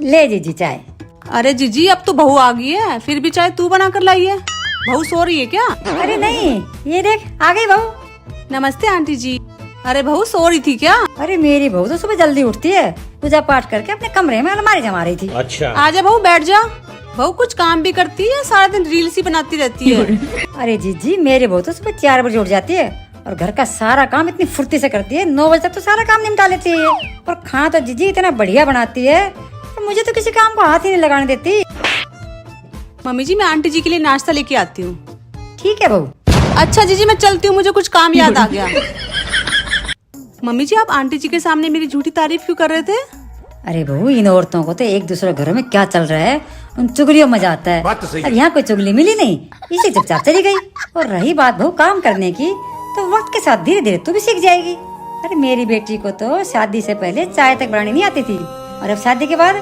ले जीजी चाय। अरे जीजी अब तो बहू आ गई है, फिर भी चाय तू बना कर लाई है। बहू सो रही है क्या? अरे नहीं, ये देख आ गई बहू। नमस्ते आंटी जी। अरे बहू सो रही थी क्या? अरे मेरी बहू तो सुबह जल्दी उठती है, पूजा पाठ करके अपने कमरे में अलमारी जमा रही थी। अच्छा। आजा बहू बैठ जा। बहू कुछ काम भी करती है, सारा दिन रील्स ही बनाती रहती है। अरे जीजी मेरी बहू तो सुबह 4 बजे उठ जाती है और घर का सारा काम इतनी फुर्ती से करती है, 9 बजे तक तो सारा काम निपटा लेती है। और खाना तो जीजी इतना बढ़िया बनाती है, तो मुझे तो किसी काम को हाथ ही नहीं लगाने देती। मम्मी जी मैं आंटी जी के लिए नाश्ता लेके आती हूँ। ठीक है बहू। अच्छा जीजी मैं चलती हूँ, मुझे कुछ काम याद आ गया। मम्मी जी आप आंटी जी के सामने मेरी झूठी तारीफ क्यों कर रहे थे? अरे बहू इन औरतों को तो एक दूसरे घरों में क्या चल रहा है उन चुगलियों में जाता है। बात तो सही है। अब यहाँ कोई चुगली मिली नहीं, इसी चुपचाप चली गई। और रही बात बहू काम करने की, तो वक्त के साथ धीरे धीरे तू भी सीख जाएगी। अरे मेरी बेटी को तो शादी से पहले चाय तक बनानी नहीं आती थी, और अब शादी के बाद